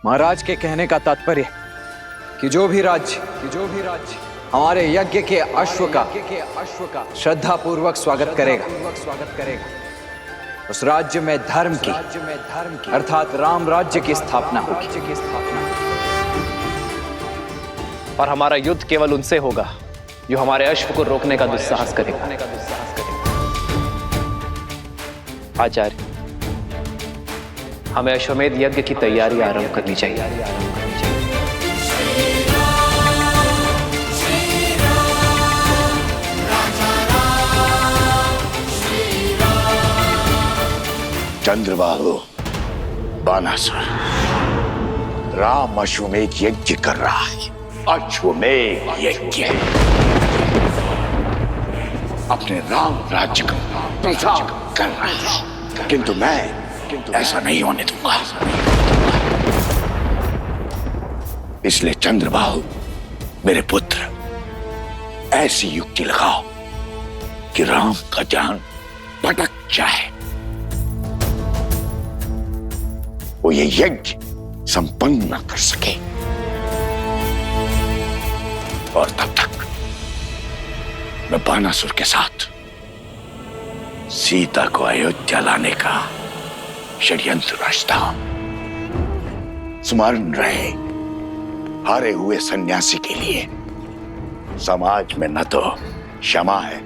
महाराज के कहने का तात्पर्य कि जो भी राज्य हमारे यज्ञ के अश्व का श्रद्धा पूर्वक स्वागत करेगा, उस राज्य में धर्म की अर्थात राम राज्य की स्थापना होगी। और हमारा युद्ध केवल उनसे होगा जो हमारे अश्व को रोकने का दुस्साहस करेगा। आचार्य, हमें अश्वमेध यज्ञ की तैयारी आरंभ करनी चाहिए। चंद्रबाहु, बानासुर, राम अश्वमेध यज्ञ कर रहा है। अश्वमेध यज्ञ अपने राम राज्य का प्रचार कर रहा है, किंतु मैं ऐसा नहीं होने दूंगा। इसलिए चंद्रबाहु, मेरे पुत्र, ऐसी युक्ति लगाओ कि राम का ध्यान भटक जाए, वो ये यज्ञ संपन्न न कर सके, और तब तक मैं बानासुर के साथ सीता को अयोध्या लाने का षड्यंत्र रचता हूं। स्मरण रहे, हारे हुए सन्यासी के लिए समाज में न तो क्षमा है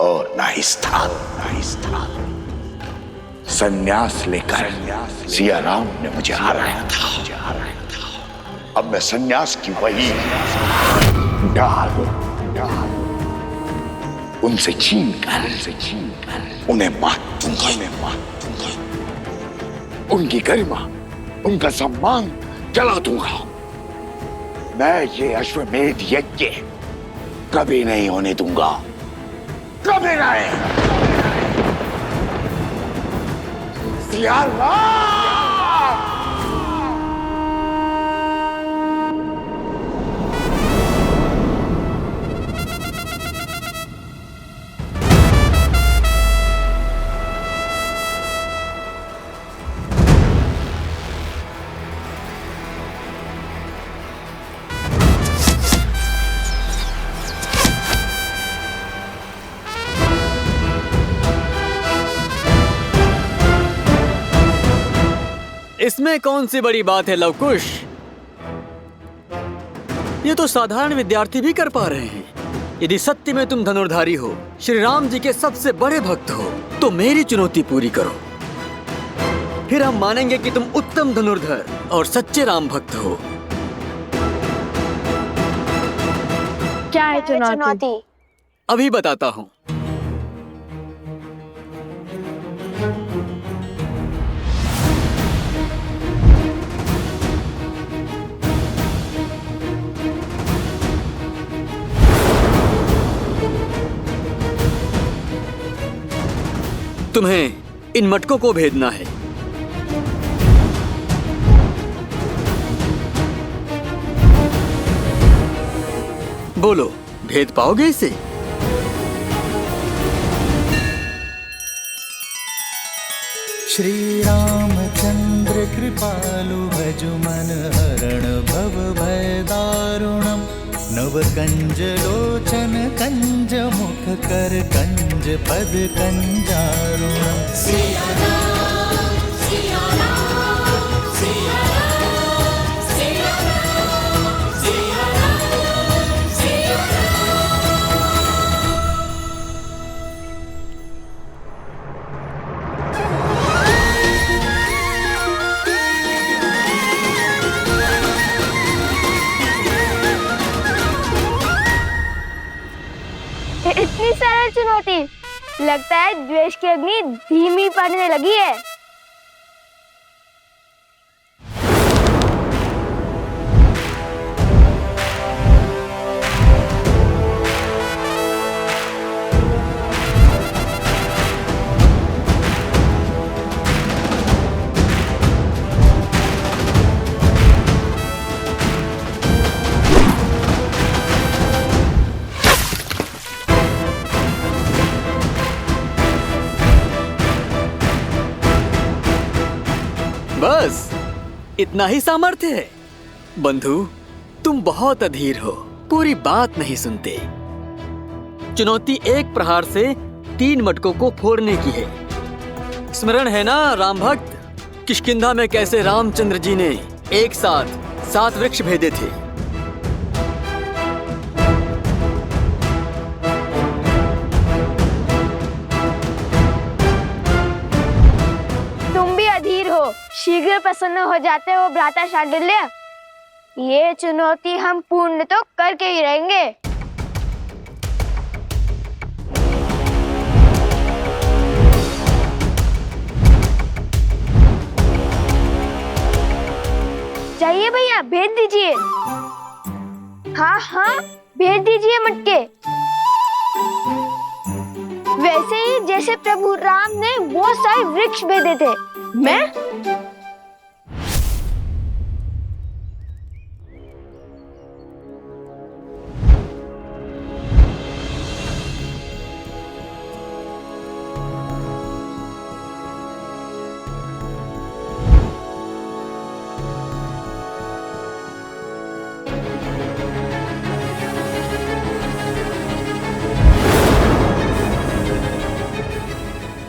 और न ही स्थान। सन्यास लेकर सिया राम ने मुझे हराया था। अब मैं सन्यास की वही डाल उनसे छीन कर उन्हें मार दूंगा। उनकी गरिमा, उनका सम्मान जला दूंगा। मैं ये अश्वमेध यज्ञ कभी नहीं होने दूंगा, कभी नहीं। सिया राम! इसमें कौन सी बड़ी बात है लवकुश? ये तो साधारण विद्यार्थी भी कर पा रहे हैं। यदि सत्य में तुम धनुर्धारी हो, श्री राम जी के सबसे बड़े भक्त हो, तो मेरी चुनौती पूरी करो। फिर हम मानेंगे कि तुम उत्तम धनुर्धर और सच्चे राम भक्त हो। क्या है चुनौती? अभी बताता हूँ। तुम्हें इन मटकों को भेदना है। बोलो, भेद पाओगे इसे? श्री रामचंद्र कृपालु भजु मन हरण भव भय दारुणम। नव कंज लोचन कंज मुख कर कंज पद कंजारुणम। सिया राम, सिया राम, सिया राम, सिया राम, सिया राम, सिया इतनी सरल चुनौती, लगता है द्वेष की अग्नि धीमी पड़ने लगी है। बस इतना ही सामर्थ्य है? बंधु, तुम बहुत अधीर हो, पूरी बात नहीं सुनते। चुनौती एक प्रहार से 3 मटकों को फोड़ने की है। स्मरण है ना राम भक्त, किष्किंधा में कैसे रामचंद्र जी ने एक साथ 7 वृक्ष भेदे थे। तुम भी अधीर हो, शीघ्र प्रसन्न हो जाते हो भ्राता शांडिल्य। ये चुनौती हम पूर्ण तो करके ही रहेंगे। चाहिए भैया, भेज दीजिए। हाँ हाँ, भेज दीजिए मटके। वैसे ही जैसे प्रभु राम ने वो सारे वृक्ष भेदे थे। मैं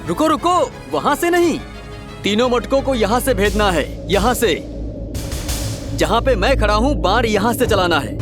रुको रुको, वहां से नहीं, तीनों मटकों को यहाँ से भेजना है। यहाँ से, जहाँ पे मैं खड़ा हूँ, बाण यहाँ से चलाना है।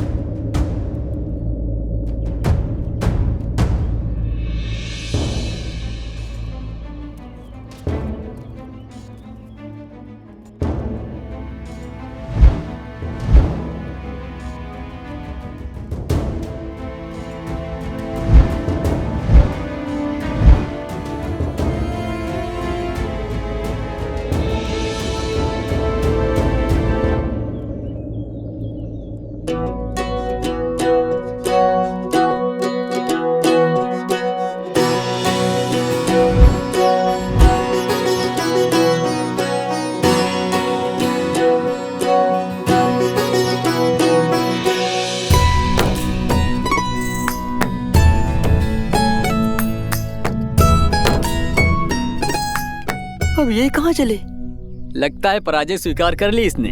अब ये कहाँ चले? लगता है पराजय स्वीकार कर ली इसने।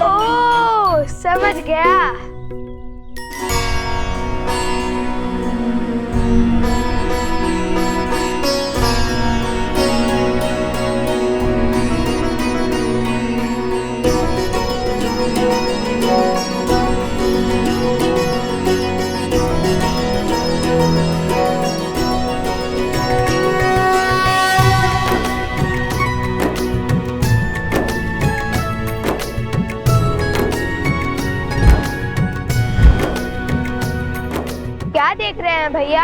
ओह, समझ गया। क्या देख रहे हैं भैया?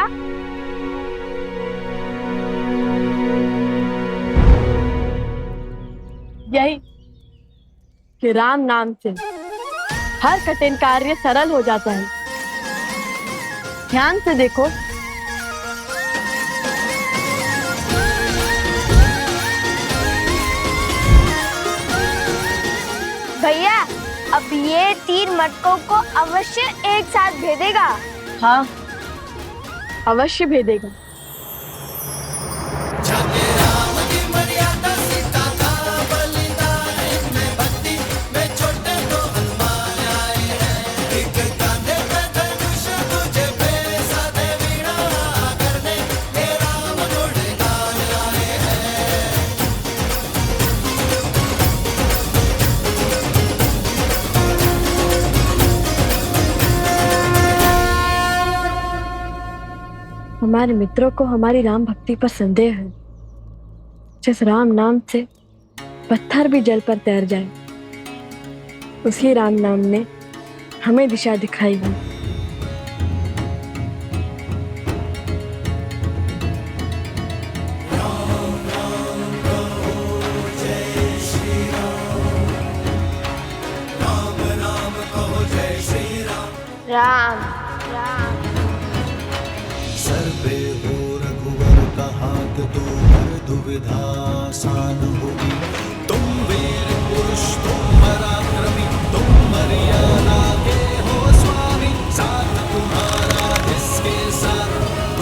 यही कि राम नाम से हर कठिन कार्य सरल हो जाता है। ध्यान से देखो। भैया, अब ये 3 मटकों को अवश्य एक साथ भेदेगा। हाँ, अवश्य भेदेगा। हमारे मित्रों को हमारी राम भक्ति पर संदेह है। जिस राम नाम से पत्थर भी जल पर तैर जाए, उसी राम नाम ने हमें दिशा दिखाई है। राम राम। सर्वे हो रघुवर कहात तो हर दुविधा आसान होगी। तुम वीर पुरुष, तुम पराक्रमी, तुम मर्यादा के हो स्वामी। साथ तुम्हारा जिसके साथ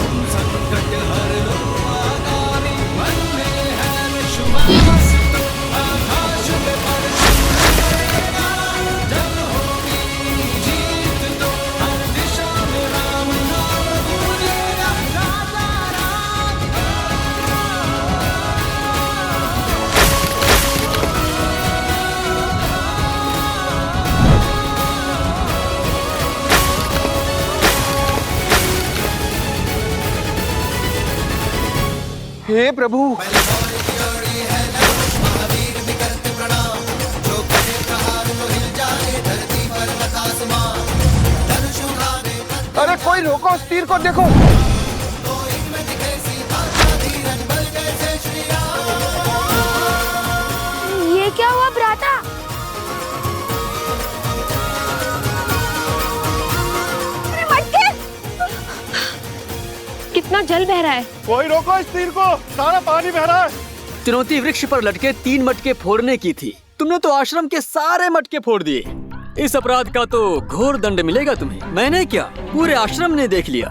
हे प्रभु। अरे कोई रोको, उस तीर को देखो। ये क्या हुआ भ्राता? अरे मटके! कितना जल बह रहा है। कोई रोको इस तीर को, सारा पानी बह रहा है। चुनौती वृक्ष पर लटके 3 मटके फोड़ने की थी, तुमने तो आश्रम के सारे मटके फोड़ दिए। इस अपराध का तो घोर दंड मिलेगा तुम्हें। मैंने क्या, पूरे आश्रम ने देख लिया।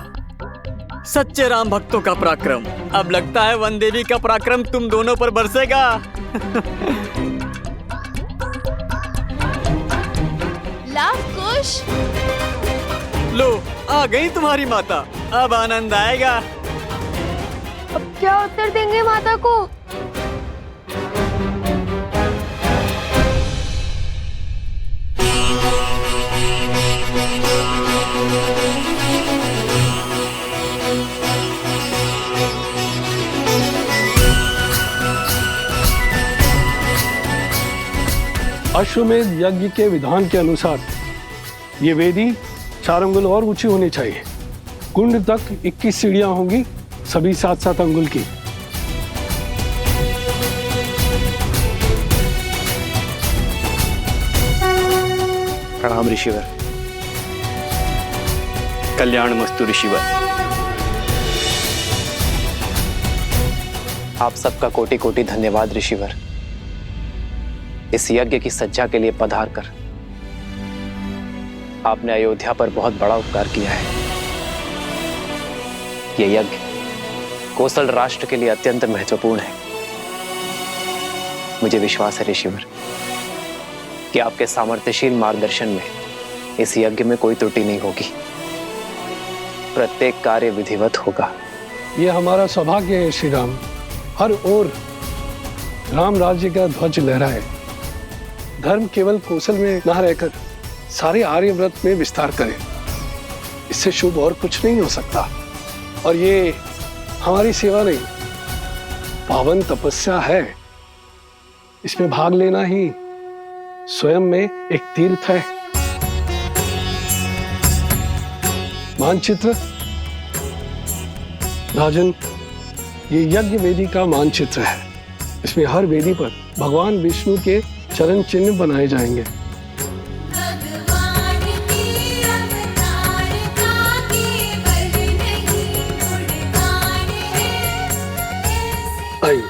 सच्चे राम भक्तों का पराक्रम। अब लगता है वन देवी का पराक्रम तुम दोनों पर बरसेगा। लवकुश, लो, आ गई तुम्हारी माता। अब आनंद आएगा। अब क्या उत्तर देंगे माता को? अश्वमेध यज्ञ के विधान के अनुसार ये वेदी 4 अंगुल और ऊंची होनी चाहिए। कुंड तक 21 सीढ़ियां होंगी, सभी 7-7 अंगुल की। प्रणाम ऋषिवर। कल्याण मस्तु ऋषिवर। आप सबका कोटि कोटि धन्यवाद ऋषिवर। इस यज्ञ की सज्जा के लिए पधार कर आपने अयोध्या पर बहुत बड़ा उपकार किया है। यह यज्ञ कोसल राष्ट्र के लिए अत्यंत महत्वपूर्ण है। मुझे विश्वास है ऋषिवर कि आपके सामर्थ्यशील मार्गदर्शन में इस यज्ञ में कोई त्रुटि नहीं होगी, प्रत्येक कार्य विधिवत होगा। ये हमारा सौभाग्य है श्री राम। हर ओर राम राज्य का ध्वज लहराए। धर्म केवल कौशल में न रहकर सारे आर्यव्रत में विस्तार करे। इससे शुभ और कुछ नहीं हो सकता। और ये हमारी सेवा नहीं, पावन तपस्या है। इसमें भाग लेना ही स्वयं में एक तीर्थ है। मानचित्र राजन, ये यज्ञ वेदी का मानचित्र है। इसमें हर वेदी पर भगवान विष्णु के चरण चिन्ह बनाए जाएंगे। आइए।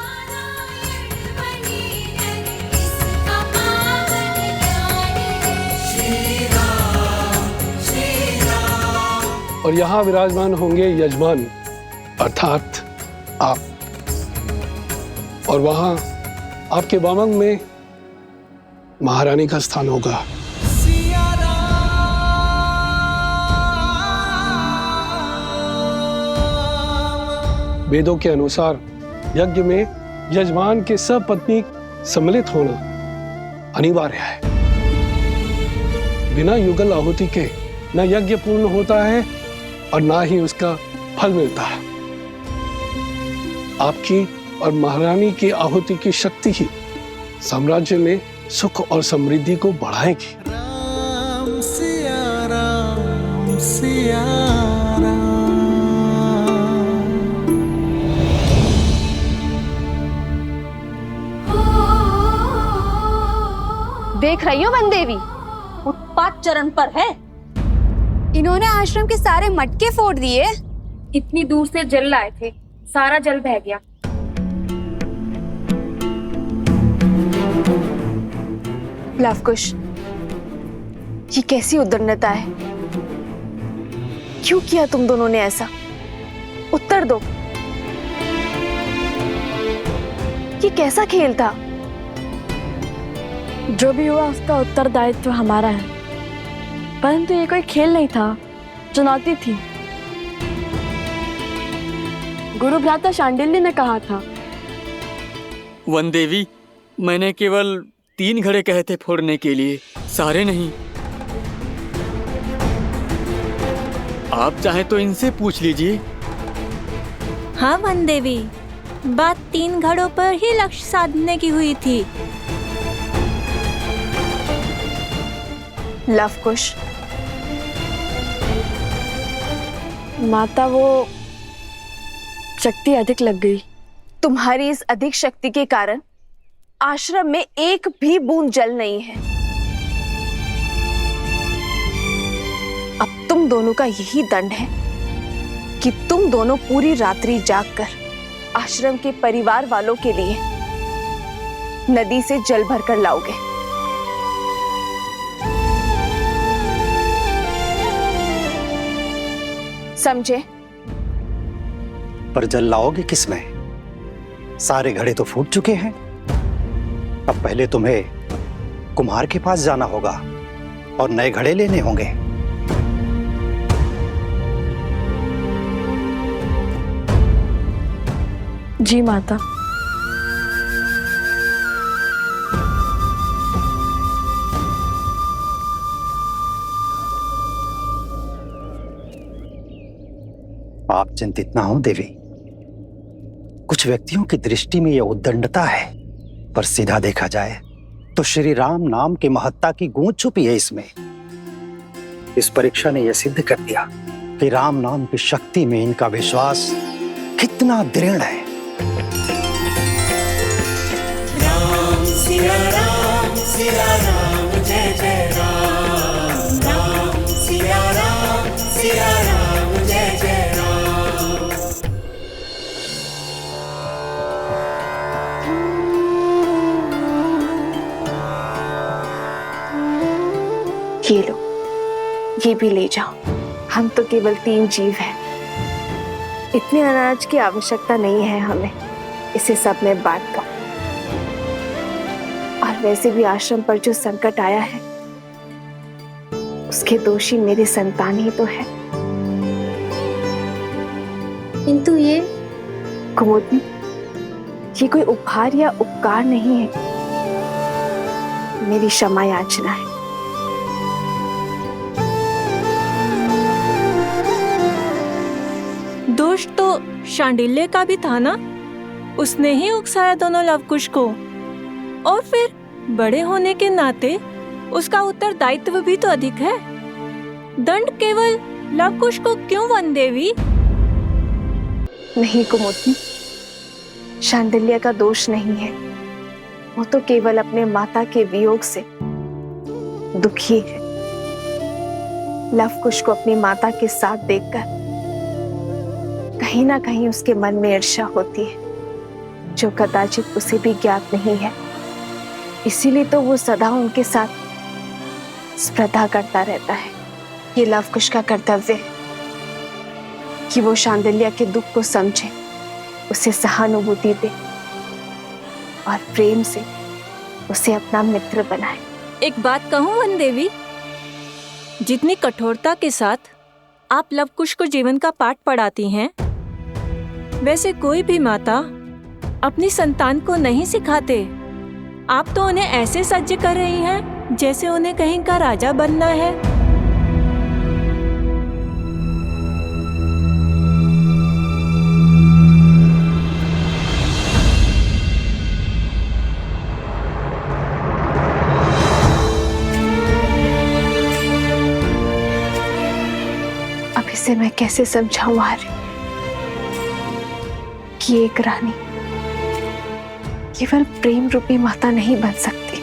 और यहाँ विराजमान होंगे यजमान अर्थात आप, और वहां आपके वामंग में महारानी का स्थान होगा। वेदों के अनुसार यज्ञ में यजमान के सपत्नी सम्मिलित होना अनिवार्य है। बिना युगल आहुति के न यज्ञ पूर्ण होता है और ना ही उसका फल मिलता है। आपकी और महारानी की आहुति की शक्ति ही साम्राज्य में सुख और समृद्धि को बढ़ाएगी। राम सिया राम सिया राम। देख रही हो वन देवी, उत्पात चरण पर है। इन्होंने आश्रम के सारे मटके फोड़ दिए। इतनी दूर से जल लाए थे, सारा जल बह गया। लवकुश, ये कैसी उद्दंडता है? क्यों किया तुम दोनों ने ऐसा? उत्तर दो। ये कैसा खेल था? जो भी हुआ उसका उत्तरदायित्व हमारा है, परंतु ये कोई खेल नहीं था, चुनौती थी। गुरु भ्राता शांडिल्य ने कहा था। वन देवी, मैंने केवल 3 घड़े कहे थे फोड़ने के लिए, सारे नहीं। आप चाहे तो इनसे पूछ लीजिए। हाँ वन देवी, बात 3 घड़ों पर ही लक्ष्य साधने की हुई थी। लवकुश, माता वो शक्ति अधिक लग गई। तुम्हारी इस अधिक शक्ति के कारण आश्रम में एक भी बूंद जल नहीं है। अब तुम दोनों का यही दंड है कि तुम दोनों पूरी रात्रि जागकर आश्रम के परिवार वालों के लिए नदी से जल भरकर लाओगे। समझे? पर जल लाओगे किसमें? सारे घड़े तो फूट चुके हैं। अब पहले तुम्हें कुम्हार के पास जाना होगा और नए घड़े लेने होंगे। जी माता। आप चिंतित ना हो देवी। कुछ व्यक्तियों की दृष्टि में यह उद्दंडता है, पर सीधा देखा जाए तो श्री राम नाम की महत्ता की गूंज छुपी है इसमें। इस परीक्षा ने यह सिद्ध कर दिया कि राम नाम की शक्ति में इनका विश्वास कितना दृढ़ है। राम सिया राम जय जय राम। राम सिया राम जय जय राम। ये लो, ये भी ले जाओ। हम तो केवल 3 जीव हैं। इतने अनाज की आवश्यकता नहीं है हमें, इसे सब में बांट दो। और वैसे भी आश्रम पर जो संकट आया है उसके दोषी मेरी संतान ही तो है। किंतु ये कुमुदनी, ये कोई उपहार या उपकार नहीं है, मेरी क्षमा याचना है। दोष तो शांडिल्य का भी था ना, उसने ही उकसाया दोनों लवकुश को, और फिर बड़े होने के नाते उसका उत्तरदायित्व भी तो अधिक है। दंड केवल लवकुश को क्यों वन देवी? नहीं कुमुदनी, शांडिल्य का दोष नहीं है। वो तो केवल अपने माता के वियोग से दुखी है। लवकुश को अपनी माता के साथ देखकर कहीं ना कहीं उसके मन में ईर्ष्या होती है, जो कदाचित उसे भी ज्ञात नहीं है। इसीलिए तो वो सदा उनके साथ स्पर्धा करता रहता है। ये लवकुश का कर्तव्य है कि वो शांडिल्य के दुख को समझे, उसे सहानुभूति दे और प्रेम से उसे अपना मित्र बनाए। एक बात कहूं वन देवी, जितनी कठोरता के साथ आप लवकुश को जीवन का पाठ पढ़ाती हैं, वैसे कोई भी माता अपनी संतान को नहीं सिखाते। आप तो उन्हें ऐसे सज्ज कर रही हैं जैसे उन्हें कहीं का राजा बनना है। अब इसे मैं कैसे समझाऊं आर्य कि एक रानी केवल प्रेम रूपी माता नहीं बन सकती।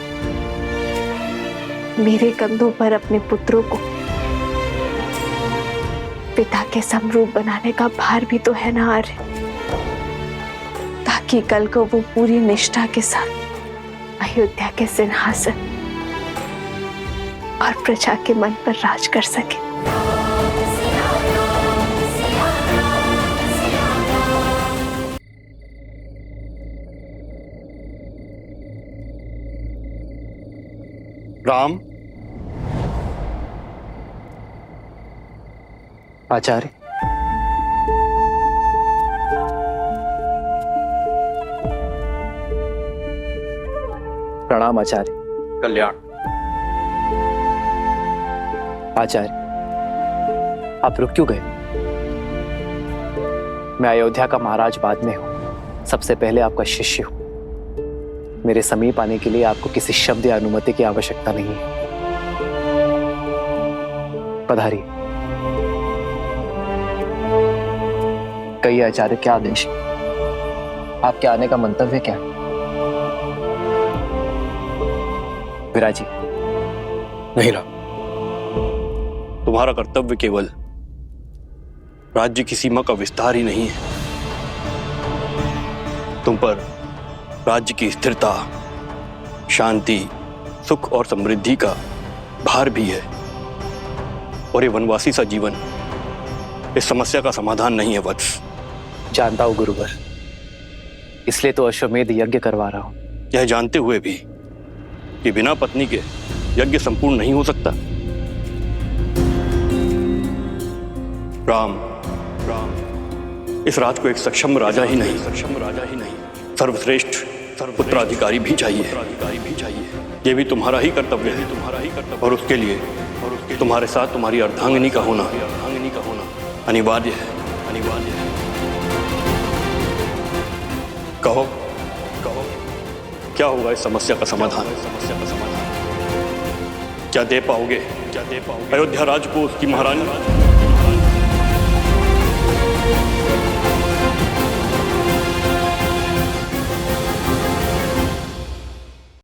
मेरे कंधों पर अपने पुत्रों को पिता के समरूप बनाने का भार भी तो है ना आर्य, ताकि कल को वो पूरी निष्ठा के साथ अयोध्या के सिंहासन और प्रजा के मन पर राज कर सके। राम। आचार्य, प्रणाम आचार्य। कल्याण। आचार्य, आप रुक क्यों गए? मैं अयोध्या का महाराज बाद में हूं, सबसे पहले आपका शिष्य हूं। मेरे समीप आने के लिए आपको किसी शब्द या अनुमति की आवश्यकता नहीं है। पधारिए। कई आचार्य, क्या आदेश? आपके आने का मंतव्य क्या है? विराजी। नहीं राम, तुम्हारा कर्तव्य केवल राज्य की सीमा का विस्तार ही नहीं है, तुम पर राज्य की स्थिरता, शांति, सुख और समृद्धि का भार भी है। और ये वनवासी सा जीवन इस समस्या का समाधान नहीं है वत्स। जानता हूं गुरुवर, इसलिए तो अश्वमेध यज्ञ करवा रहा हूं। यह जानते हुए भी कि बिना पत्नी के यज्ञ संपूर्ण नहीं हो सकता। राम, इस राज को एक सक्षम राजा ही नहीं, सर्वश्रेष्ठ पुत्राधिकारी भी चाहिए। ये भी तुम्हारा ही कर्तव्य है। और उसके लिए तुम्हारे साथ तुम्हारी अर्धांगिनी का होना अनिवार्य है। कहो, क्या होगा इस समस्या का समाधान? क्या दे पाओगे अयोध्या राज को उसकी महारानी?